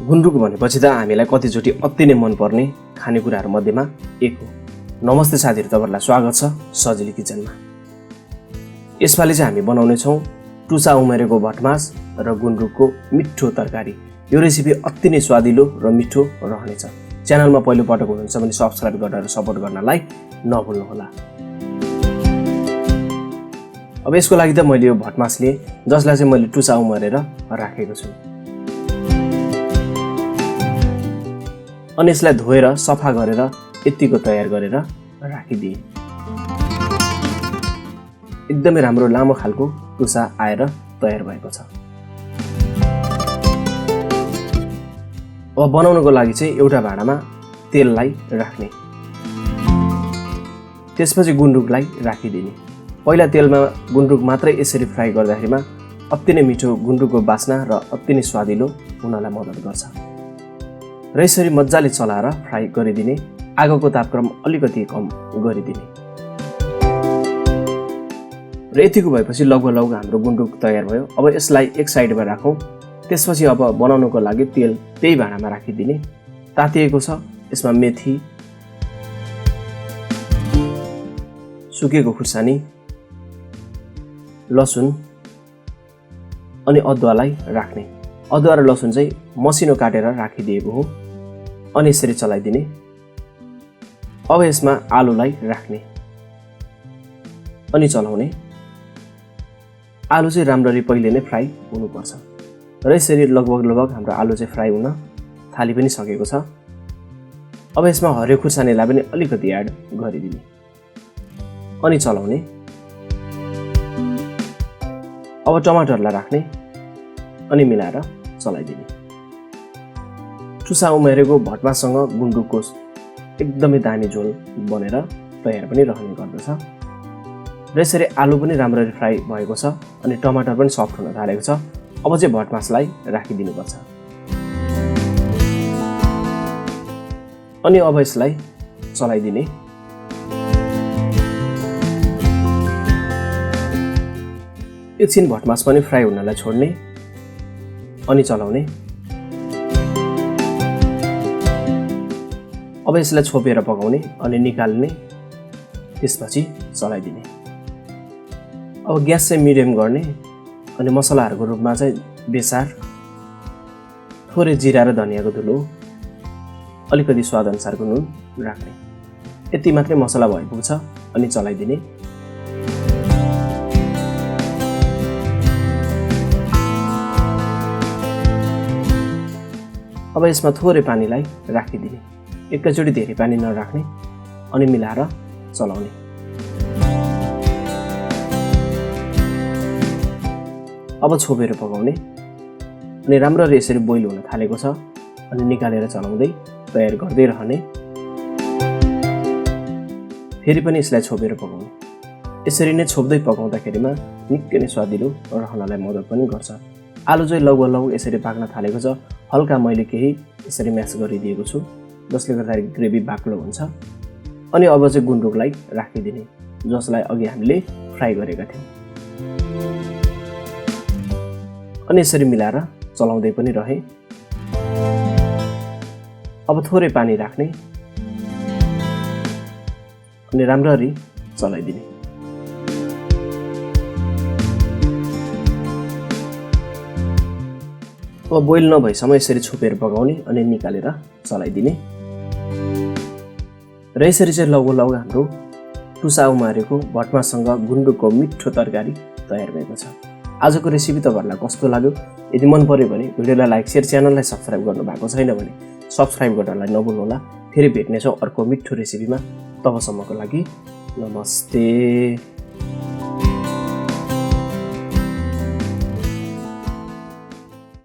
गुन्द्रुक भनेपछि त हामीलाई कतिचोटि अति नै मनपर्ने खानेकुराहरू मध्येमा एक हो। नमस्ते साथीहरू, तपाईहरुलाई स्वागत छ सजिलो किचनमा। यसपालि चाहिँ हामी बनाउने छौं तुसा उमरेको भटमास र गुन्द्रुकको मिठो तरकारी। यो रेसिपी अति नै स्वादिलो र मिठो रहनेछ। च्यानलमा पहिलो पटक हुनुहुन्छ भने सब्स्क्राइब गरेर सपोर्ट गर्नलाई नभुल्नु होला। अब यसको लागि त मैले यो भटमास लिए, जसलाई चाहिँ मैले तुसा उमरेर राखेको छु। अनि यसलाई धोएर सफा गरेर यतिको तयार गरेर राखिदिए। एकदमै राम्रो लामो खालको तुसा आएर तयार भएको छ। अब बनाउनको लागि चाहिँ एउटा भाँडामा तेललाई राख्ने, त्यसपछि गुन्द्रुकलाई राखिदिने। पहिला तेलमा गुन्द्रुक मात्रै यसरी फ्राई गर्दाखेरिमा अति नै मिठो गुन्द्रुकको बास्ना र अति नै स्वादिलो हुनलाई मद्दत गर्छ। र यसरी मजाले चलाएर फ्राई गरिदिने। आगोको तापक्रम अलिकति कम गरिदिने। र यतिको भएपछि लगभग हाम्रो गुन्द्रुक तयार भयो। अब यसलाई एक साइडमा राखौँ। त्यसपछि अब बनाउनको लागि तेल त्यही भाँडामा राखिदिने। तातिएको छ, यसमा मेथी, सुकेको खुर्सानी, लसुन अनि अदुवालाई राख्ने। अदुवा र लसुन चाहिँ मसिनो काटेर राखिदिएको हो। अनि यसरी चलाइदिने। अब यसमा आलुलाई राख्ने अनि आलु चाहिँ राम्ररी पहिले नै फ्राई हुनुपर्छ। र यसरी लगभग हाम्रो आलु चाहिँ फ्राई हुन थाली पनि सकेको छ। अब यसमा हरियो खुर्सानीलाई पनि अलिकति एड गरिदिने अनि चलाउने। अब टमाटरलाई राख्ने अनि मिलाएर चलाइदिने। तुसा उमरेको भटमाससँग गुन्द्रुकको एकदमै दामी झोल बनेर तयार पनि रहने गर्दछ। र यसरी आलु पनि राम्ररी फ्राई भएको छ अनि टमाटर पनि सफ्ट हुन थालेको छ। अब चाहिँ भटमासलाई राखिदिनुपर्छ। अनि अब यसलाई चलाइदिने। एकछिन भटमास पनि फ्राई हुनलाई छोड्ने अनि चलाउने। अब यसलाई छोपेर पकाउने अनि निकाल्ने, त्यसपछि चलाइदिने। अब ग्यास चाहिँ मिडियम गर्ने अनि मसलाहरूको रूपमा चाहिँ बेसार, थोरै जिरा र धनियाको धुलो, अलिकति स्वाद अनुसारको नुन राख्ने। यति मात्रै मसला भइपुग्छ अनि चलाइदिने। अब यसमा थोरै पानीलाई राखिदिने। एकैचोटि धेरै पानी नराख्ने अनि मिलाएर चलाउने। अब छोपेर पकाउने अनि राम्ररी यसरी बोइल हुन थालेको छ अनि निकालेर चलाउँदै तयार गर्दै रहने। फेरि पनि यसलाई छोपेर पकाउने। यसरी नै छोप्दै पकाउँदाखेरिमा निकै नै स्वादिलो रहनलाई मद्दत पनि गर्छ। आलु चाहिँ लगभग यसरी पाक्न थालेको छ। हल्का मैले केही यसरी म्यास गरिदिएको छु, जसले गर्दाखेरि ग्रेभी बाक्लो हुन्छ। अनि अब चाहिँ गुन्द्रुकलाई राखिदिने, जसलाई अघि हामीले फ्राई गरेका थियौँ। अनि यसरी मिलाएर चलाउँदै पनि रहे। अब थोरै पानी राख्ने अनि राम्ररी चलाइदिने। अब बोइल नभएसम्म यसरी छोपेर पकाउने अनि निकालेर चलाइदिने। र यसरी चाहिँ लगभग हाम्रो तुसा उमारेको भटमाससँग गुन्द्रुकको मिठो तरकारी तयार भएको छ। आजको रेसिपी तपाईहरुलाई कस्तो लाग्यो? यदि मन पर्यो भने भिडियोलाई लाइक, शेयर, च्यानललाई सब्स्क्राइब गर्नु भएको छैन भने सब्स्क्राइब गर्नलाई नभुल्नुहोला। फेरि भेट्नेछौँ अर्को मिठो रेसिपीमा। तबसम्मको लागि नमस्ते।